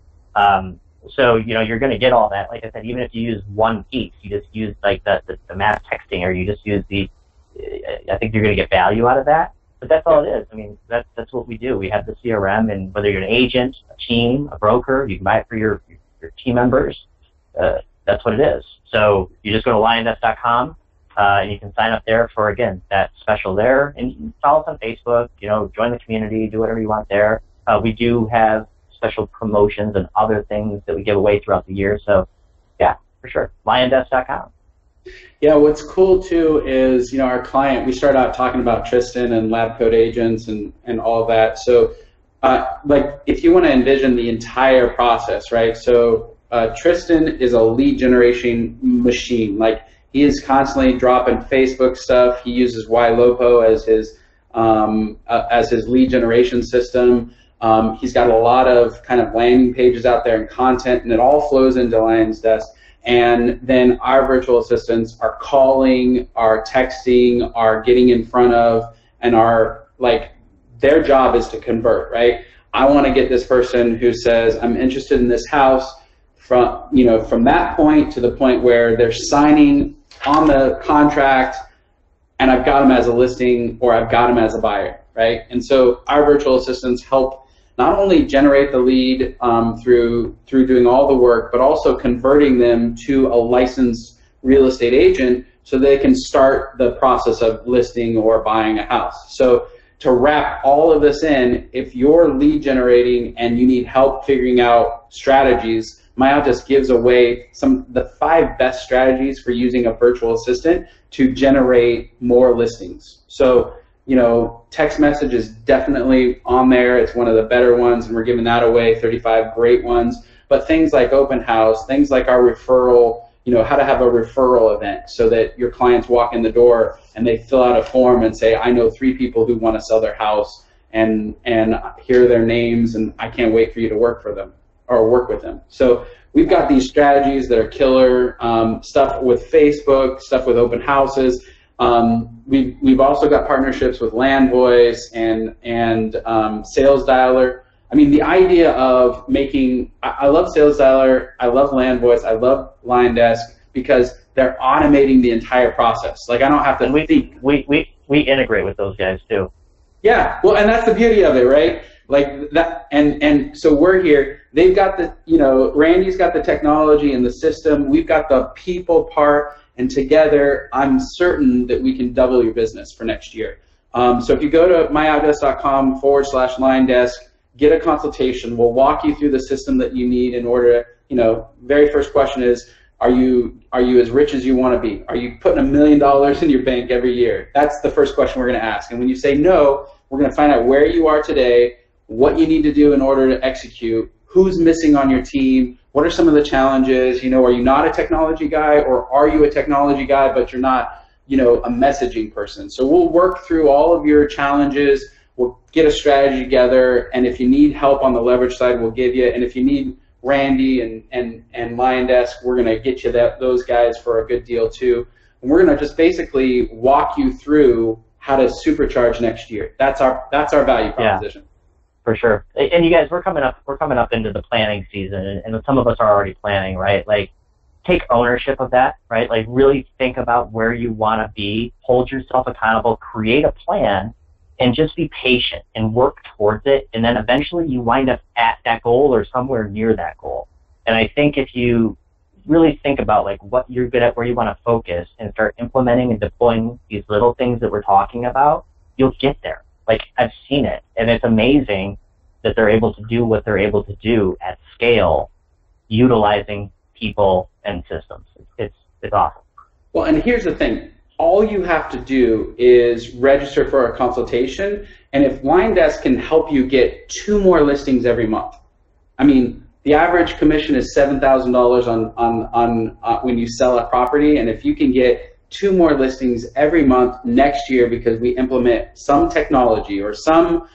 So, you're going to get all that. Like I said, even if you use one piece, you just use like the mass texting, or you just use I think you're going to get value out of that. But that's all it is. I mean, that's what we do. We have the CRM, and whether you're an agent, a team, a broker, you can buy it for your team members. That's what it is. So you just go to liondesk.com, and you can sign up there for, again, that special there. And you can follow us on Facebook, join the community, do whatever you want there. We do have special promotions and other things that we give away throughout the year. So, yeah, for sure. liondesk.com. Yeah, what's cool too is, our client, we started out talking about Tristan and lab code agents and all of that. So like if you want to envision the entire process, right? So Tristan is a lead generation machine. Like he is constantly dropping Facebook stuff. He uses YLopo as his lead generation system. He's got a lot of kind of landing pages out there and content, and it all flows into LionDesk. And then our virtual assistants are calling, are texting, are getting in front of, and are like, their job is to convert, right? I want to get this person who says, I'm interested in this house, from that point to the point where they're signing on the contract and I've got them as a listing or I've got them as a buyer, right? And so our virtual assistants help not only generate the lead through doing all the work, but also converting them to a licensed real estate agent so they can start the process of listing or buying a house. So to wrap all of this in, if you're lead generating and you need help figuring out strategies, MyOutDesk gives away the 5 best strategies for using a virtual assistant to generate more listings. So text message is definitely on there. It's one of the better ones, and we're giving that away, 35 great ones. But things like open house, things like our referral, how to have a referral event so that your clients walk in the door and they fill out a form and say, I know 3 people who want to sell their house, and here are their names, and I can't wait for you to work for them or work with them. So we've got these strategies that are killer, stuff with Facebook, stuff with open houses. We've also got partnerships with LandVoice and Sales Dialer. I mean, the idea of making, I love Sales Dialer, I love LandVoice, I love LionDesk because they're automating the entire process. Like I don't have to think. We integrate with those guys too. Yeah, well, and that's the beauty of it, right? Like that, and so we're here. They've got the, Randy's got the technology and the system. We've got the people part. And together, I'm certain that we can double your business for next year. So if you go to myoutdesk.com/LionDesk, get a consultation. We'll walk you through the system that you need in order to, very first question is, are you as rich as you want to be? Are you putting $1 million in your bank every year? That's the first question we're going to ask. And when you say no, we're going to find out where you are today, what you need to do in order to execute, who's missing on your team, what are some of the challenges? Are you not a technology guy, or are you a technology guy but you're not, a messaging person? So we'll work through all of your challenges. We'll get a strategy together, and if you need help on the leverage side, we'll give you. And if you need Randy and LionDesk, we're going to get you those guys for a good deal too. And we're going to just basically walk you through how to supercharge next year. That's our value proposition. Yeah. For sure. And you guys, we're coming up into the planning season, and some of us are already planning, right? Like, take ownership of that, right? Like, really think about where you want to be, hold yourself accountable, create a plan, and just be patient and work towards it. And then eventually you wind up at that goal or somewhere near that goal. And I think if you really think about like what you're good at, where you want to focus, and start implementing and deploying these little things that we're talking about, you'll get there. Like, I've seen it, and it's amazing that they're able to do what they're able to do at scale, utilizing people and systems. It's awesome. Well, and here's the thing. All you have to do is register for a consultation, and if LionDesk can help you get 2 more listings every month, I mean, the average commission is $7,000 on when you sell a property, and if you can get 2 more listings every month next year because we implement some technology or some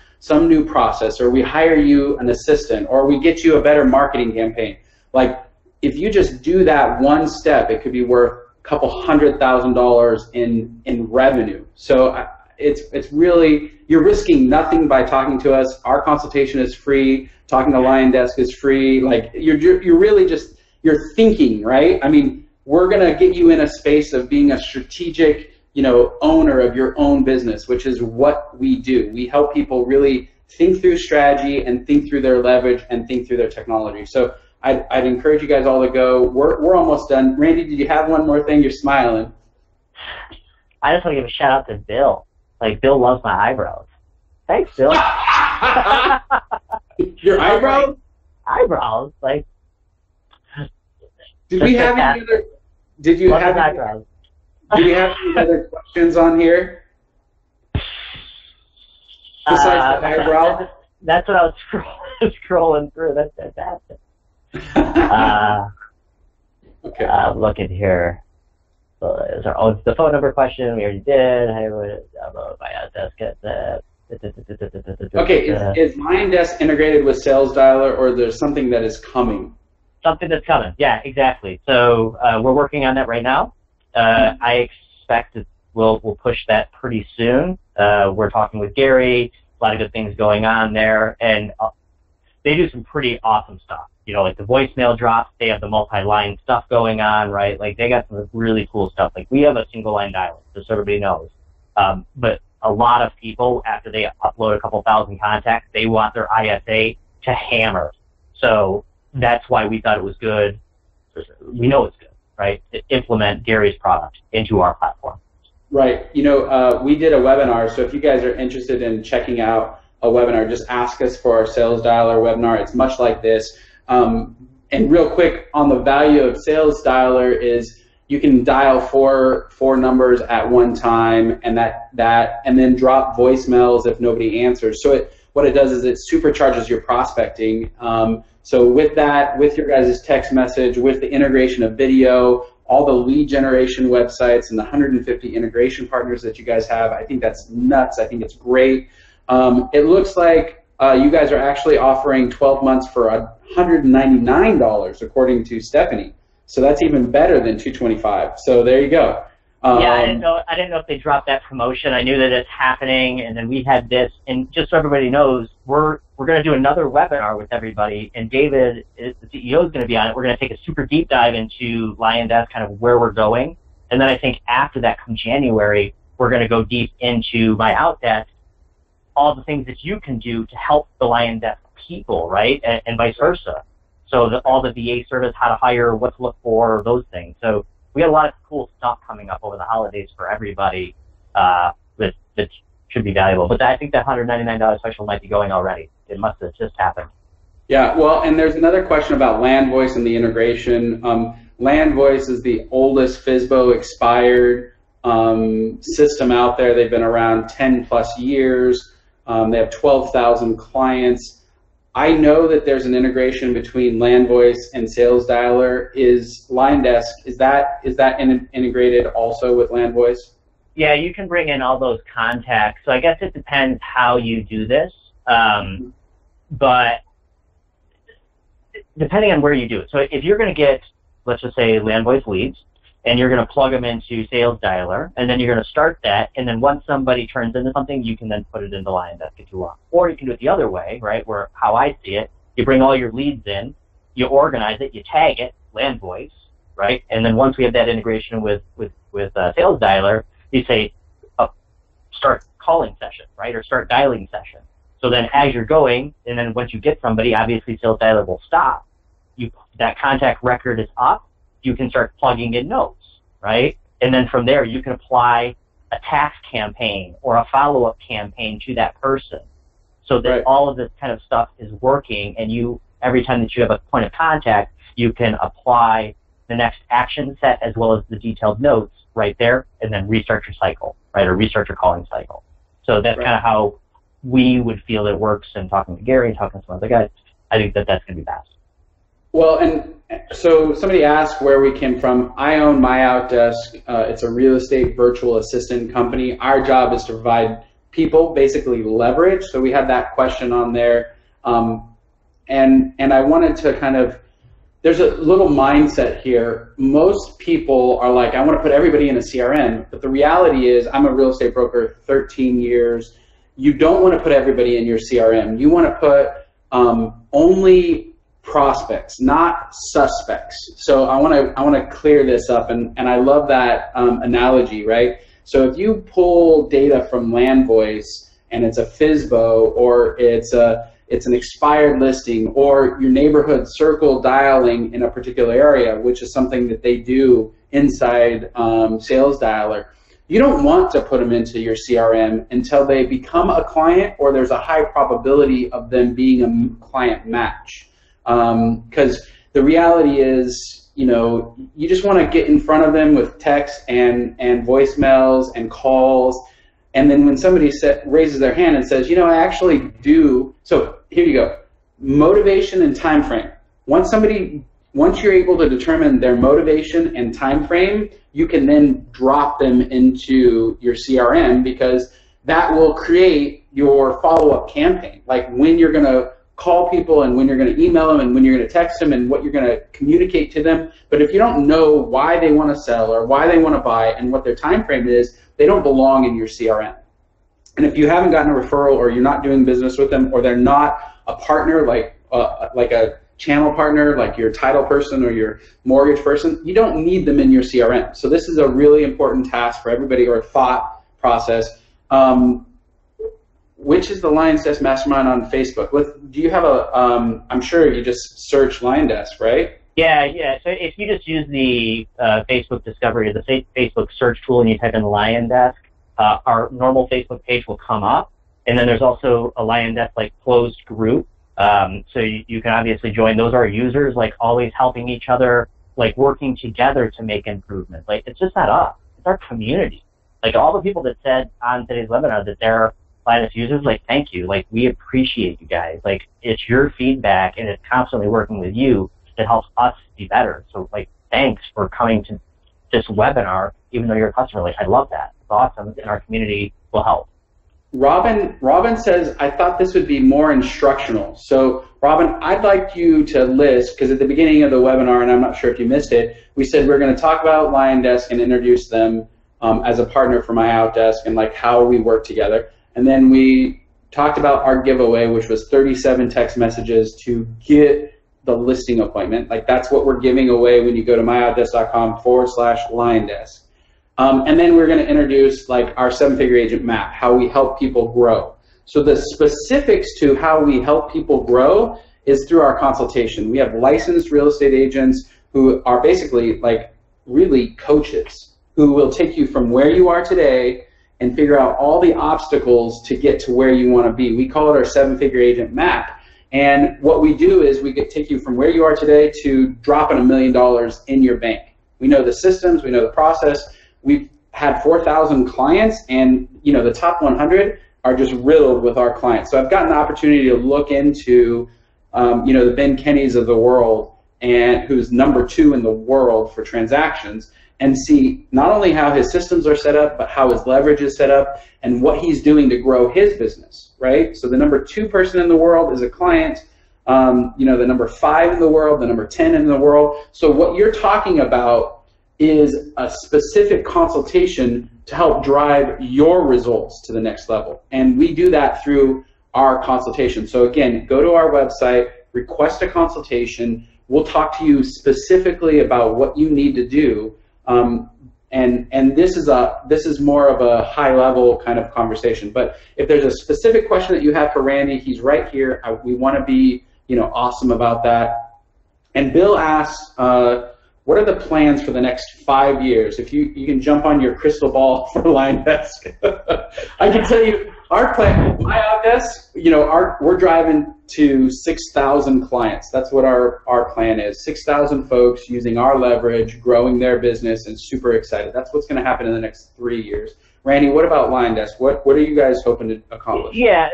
new process, or we hire you an assistant, or we get you a better marketing campaign, like if you just do that one step, it could be worth a couple $100,000 in revenue. So it's really, you're risking nothing by talking to us. Our consultation is free. Talking to LionDesk is free. Like you're really just, you're thinking, right? I mean, we're gonna get you in a space of being a strategic, owner of your own business, which is what we do. We help people really think through strategy and think through their leverage and think through their technology. So I'd encourage you guys all to go. We're almost done. Randy, did you have one more thing? You're smiling. I just want to give a shout out to Bill. Like, Bill loves my eyebrows. Thanks, Bill. Your eyebrows? Eyebrows, like. Did we have any other? Did you have eyebrows? Do we have any other questions on here? Besides the eyebrow? That's what I was scrolling through. That's fantastic. Okay. Look at here. The phone number question we already did. Hey, MyOutDesk. Okay, is LionDesk integrated with Sales Dialer, or there's something that is coming? Something that's coming. Yeah, exactly. So we're working on that right now. I expect that we'll push that pretty soon. We're talking with Gary. A lot of good things going on there, and they do some pretty awesome stuff. Like the voicemail drops, they have the multi-line stuff going on, right? Like they got some really cool stuff. Like we have a single line dialer, just so everybody knows. But a lot of people, after they upload a couple thousand contacts, they want their ISA to hammer. So that's why we thought it was good. We know it's good, right? To implement Gary's product into our platform. Right. We did a webinar, so if you guys are interested in checking out a webinar, just ask us for our Sales Dialer webinar. It's much like this. And real quick on the value of Sales Dialer is you can dial four numbers at one time, and and then drop voicemails if nobody answers. So what it does is it supercharges your prospecting. So with that, with your guys' text message, with the integration of video, all the lead generation websites, and the 150 integration partners that you guys have, I think that's nuts. I think it's great. It looks like you guys are actually offering 12 months for $199, according to Stephanie. So that's even better than $225. So there you go. Yeah, I didn't know if they dropped that promotion. I knew that it's happening, and then we had this. And just so everybody knows, we're going to do another webinar with everybody, and David, the CEO, is going to be on it. We're going to take a super deep dive into LionDesk, kind of where we're going. And then I think after that, come January, we're going to go deep into MyOutDesk, all the things that you can do to help the LionDesk people, right, and vice versa. So all the VA service, how to hire, what to look for, those things. So we got a lot of cool stuff coming up over the holidays for everybody that should be valuable. But I think that $199 special might be going already. It must have just happened. Yeah, well, and there's another question about LandVoice and the integration. LandVoice is the oldest FSBO expired system out there. They've been around 10 plus years. They have 12,000 clients. I know that there's an integration between LandVoice and Sales Dialer. Is LionDesk, is that integrated also with LandVoice? Yeah, you can bring in all those contacts. So I guess it depends how you do this. But depending on where you do it. So if you're going to get, let's just say, LandVoice leads, and you're going to plug them into Sales Dialer, and then you're going to start that, and then once somebody turns into something, you can then put it into LionDesk if you want. Or you can do it the other way, right, where how I see it, you bring all your leads in, you organize it, you tag it, LandVoice, right, and then once we have that integration with Sales Dialer, you say, start calling session, right, or start dialing session. So then as you're going, and then once you get somebody, obviously Sales Dialer will stop. That contact record is up, you can start plugging in notes, right? And then from there, you can apply a task campaign or a follow-up campaign to that person, so that all of this kind of stuff is working, and you, every time that you have a point of contact, you can apply the next action set as well as the detailed notes right there, and then restart your cycle, right, or restart your calling cycle. So that's kind of how we would feel it works, and talking to Gary and talking to some other guys, I think that that's going to be fast. Well, and so somebody asked where we came from. I own MyOutDesk. It's a real estate virtual assistant company. Our job is to provide people basically leverage. So we had that question on there. And I wanted to kind of, there's a little mindset here. Most people are like, I want to put everybody in a CRM, but the reality is I'm a real estate broker, 13 years. You don't want to put everybody in your CRM. You want to put only prospects, not suspects. So I want to clear this up, and I love that analogy, right? So if you pull data from LandVoice and it's a FSBO, or it's an expired listing, or your neighborhood circle dialing in a particular area, which is something that they do inside Sales Dialer, you don't want to put them into your CRM until they become a client, or there's a high probability of them being a client match. Because the reality is, you know, you just want to get in front of them with text and voicemails and calls. And then when somebody raises their hand and says, you know, I actually do. So here you go. Motivation and time frame. Once you're able to determine their motivation and time frame, you can then drop them into your CRM, because that will create your follow-up campaign. Like when you're going to call people, and when you're going to email them, and when you're going to text them, and what you're going to communicate to them. But if you don't know why they want to sell, or why they want to buy, and what their time frame is, they don't belong in your CRM. And if you haven't gotten a referral, or you're not doing business with them, or they're not a partner, like a channel partner, like your title person or your mortgage person, you don't need them in your CRM. So this is a really important task for everybody, or a thought process. Which is the LionDesk Mastermind on Facebook? Do you have a, I'm sure you just search LionDesk, right? Yeah. So if you just use the Facebook discovery, or the Facebook search tool, and you type in LionDesk, our normal Facebook page will come up. And then there's also a LionDesk like closed group. So you can obviously join. Those are users like always helping each other, like working together to make improvements. Like it's just not us, it's our community. Like all the people that said on today's webinar that they're Lioness users, like, thank you. Like, we appreciate you guys. Like, it's your feedback, and it's constantly working with you that helps us be better. So, like, thanks for coming to this webinar, even though you're a customer. Like, I love that. It's awesome, and our community will help. Robin says, I thought this would be more instructional. So, Robin, I'd like you to list, because at the beginning of the webinar, and I'm not sure if you missed it, we said we're going to talk about LionDesk and introduce them as a partner for MyOutDesk, and like how we work together. And then we talked about our giveaway, which was 37 text messages to get the listing appointment. Like that's what we're giving away when you go to myoutdesk.com/LionDesk. And then we're going to introduce like our 7-figure agent map, how we help people grow. So the specifics to how we help people grow is through our consultation. We have licensed real estate agents who are basically like really coaches who will take you from where you are today and figure out all the obstacles to get to where you want to be. We call it our 7-figure agent map. And what we do is we take you from where you are today to dropping $1 million in your bank. We know the systems, we know the process. We've had 4,000 clients, and you know the top 100 are just riddled with our clients. So I've gotten the opportunity to look into you know, the Ben Kennys of the world, and who's #2 in the world for transactions, and see not only how his systems are set up, but how his leverage is set up and what he's doing to grow his business, right? So the #2 person in the world is a client, you know, the #5 in the world, the #10 in the world. So what you're talking about is a specific consultation to help drive your results to the next level. And we do that through our consultation. So again, go to our website, request a consultation. We'll talk to you specifically about what you need to do. And this is more of a high level kind of conversation. But if there's a specific question that you have for Randy, he's right here. We want to be, you know, awesome about that. And Bill asks, what are the plans for the next 5 years? If you can jump on your crystal ball for LionDesk, I can tell you our plan, MyOutDesk, we're driving to 6,000 clients. That's what our plan is. 6,000 folks using our leverage, growing their business, and super excited. That's what's going to happen in the next 3 years. Randy, what about LionDesk? What are you guys hoping to accomplish? Yeah,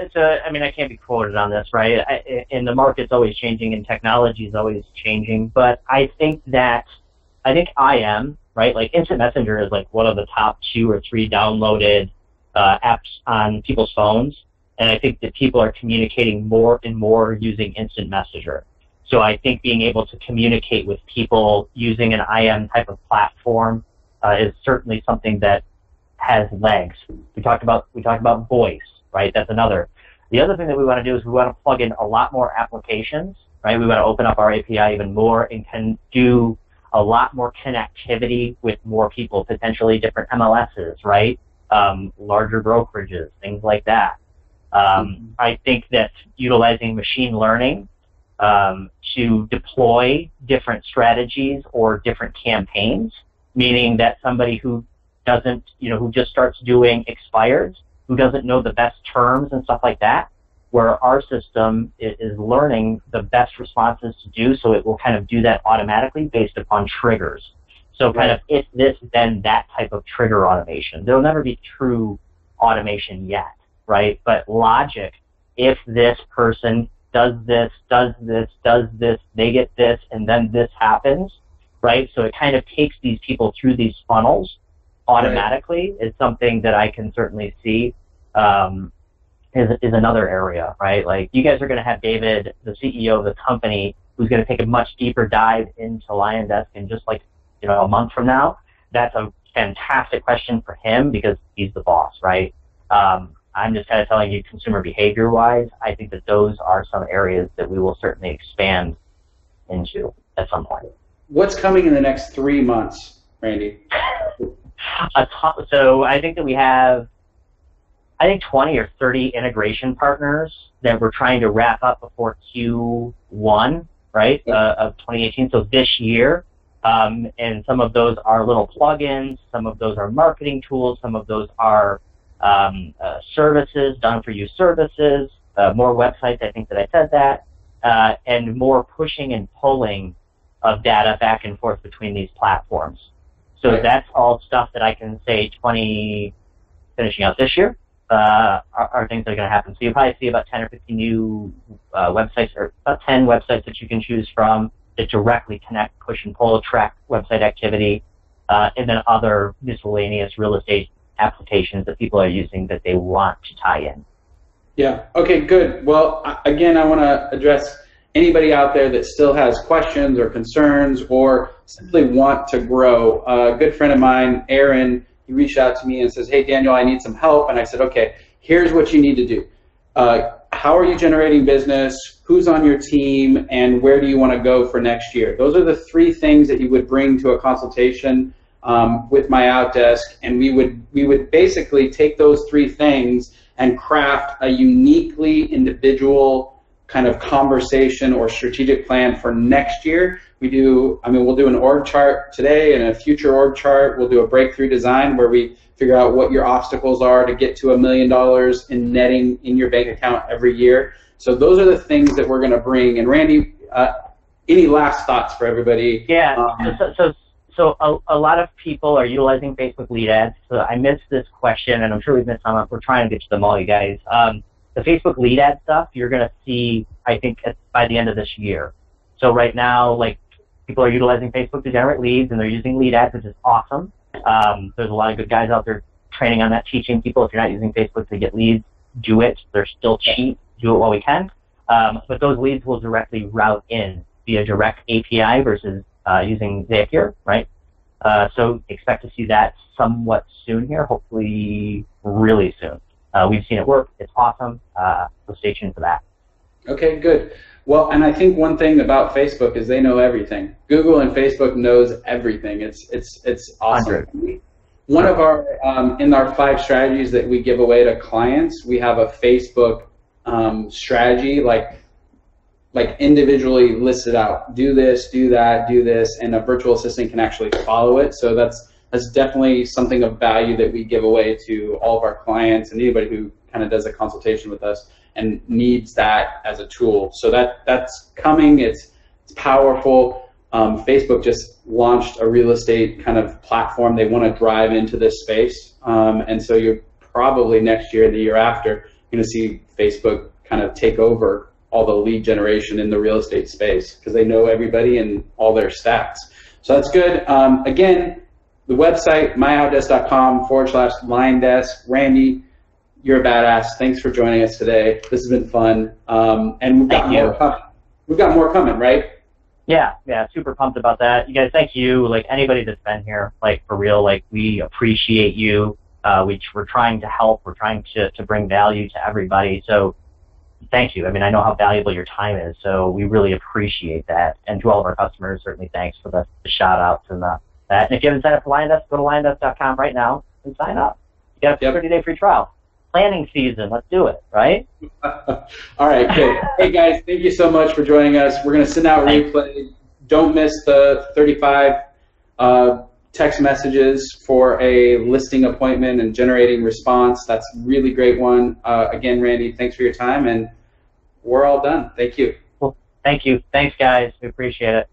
I mean, I can't be quoted on this, right? And the market's always changing and technology is always changing. But I think IM, right? Like Instant Messenger is like one of the top 2 or 3 downloaded apps on people's phones. And I think that people are communicating more and more using Instant Messenger. So I think being able to communicate with people using an IM type of platform is certainly something that has legs. We talked about voice, right? That's another. The other thing that we want to do is we want to plug in a lot more applications, right? We want to open up our API even more and can do a lot more connectivity with more people, potentially different MLSs, right? Larger brokerages, things like that. I think that utilizing machine learning to deploy different strategies or different campaigns, meaning that somebody who doesn't, who just starts doing expireds, who doesn't know the best terms and stuff like that, where our system is learning the best responses to do, so it will kind of do that automatically based upon triggers. So kind of if this, then that type of trigger automation. There'll never be true automation yet, right? But logic, if this person does this, they get this, and then this happens, right? So it kind of takes these people through these funnels automatically is something that I can certainly see is another area, right? Like you guys are going to have David, the CEO of the company, who's going to take a much deeper dive into LionDesk in just like, a month from now. That's a fantastic question for him because he's the boss, right? I'm just kind of telling you consumer behavior-wise, I think that those are some areas that we will certainly expand into at some point. What's coming in the next 3 months, Randy? So I think that we have, 20 or 30 integration partners that we're trying to wrap up before Q1, right, of 2018, so this year. And some of those are little plugins, some of those are marketing tools, some of those are services, done-for-you services, more websites, I think that I said that, and more pushing and pulling of data back and forth between these platforms. So that's all stuff that I can say finishing out this year are things that are going to happen. So you'll probably see about 10 or 15 new websites, or about 10 websites that you can choose from that directly connect, push and pull, track website activity, and then other miscellaneous real estate applications that people are using that they want to tie in. Yeah, okay, good. Well, again, I want to address anybody out there that still has questions or concerns or simply want to grow. A good friend of mine, Aaron, he reached out to me and says, hey, Daniel, I need some help. And I said, okay, here's what you need to do. How are you generating business? Who's on your team? And where do you want to go for next year? Those are the 3 things that you would bring to a consultation with MyOutDesk. And we would basically take those 3 things and craft a uniquely individual kind of conversation or strategic plan for next year. We'll do an org chart today and a future org chart. We'll do a breakthrough design where we figure out what your obstacles are to get to $1 million in netting in your bank account every year. So those are the things that we're going to bring. And Randy, any last thoughts for everybody? Yeah, so a lot of people are utilizing Facebook lead ads. So I missed this question, and I'm sure we've missed some. We're trying to get to them all, you guys. The Facebook lead ad stuff, you're going to see, I think, by the end of this year. So right now, like, people are utilizing Facebook to generate leads, and they're using lead ads, which is awesome. There's a lot of good guys out there training on that, teaching people if you're not using Facebook to get leads, do it. They're still cheap. Do it while we can. But those leads will directly route in via direct API versus using Zapier, right? So expect to see that somewhat soon here, hopefully really soon. We've seen it work. It's awesome. So stay tuned for that. Okay, good. Well, and I think one thing about Facebook is they know everything. Google and Facebook knows everything. It's awesome. 100. One of our in our 5 strategies that we give away to clients, we have a Facebook strategy. Like like individually listed out. Do this, do that, do this, and a virtual assistant can actually follow it. So that's definitely something of value that we give away to all of our clients and anybody who kind of does a consultation with us and needs that as a tool. So that's coming. It's powerful. Facebook just launched a real estate kind of platform. They want to drive into this space, and so you're probably next year, the year after, you're going to see Facebook kind of take over all the lead generation in the real estate space because they know everybody and all their stats. So that's good. Again, the website, myoutdesk.com/LionDesk. Randy, you're a badass. Thanks for joining us today. This has been fun. And we've got more coming. We've got more coming, right? Yeah, super pumped about that. You guys, thank you. Like anybody that's been here, like for real, like we appreciate you. We're trying to help. We're trying to bring value to everybody. So thank you. I mean, I know how valuable your time is, so we really appreciate that. And to all of our customers, certainly thanks for the shout outs and that. And if you haven't signed up for LionDesk, go to liondesk.com right now and sign up. You got a 30-day free trial. Planning season, let's do it, right? All right, good. Hey guys, thank you so much for joining us. We're going to send out a replay. Don't miss the 35 text messages for a listing appointment and generating response. That's a really great one. Again, Randy, thanks for your time, and we're all done. Thank you. Well, thank you. Thanks, guys. We appreciate it.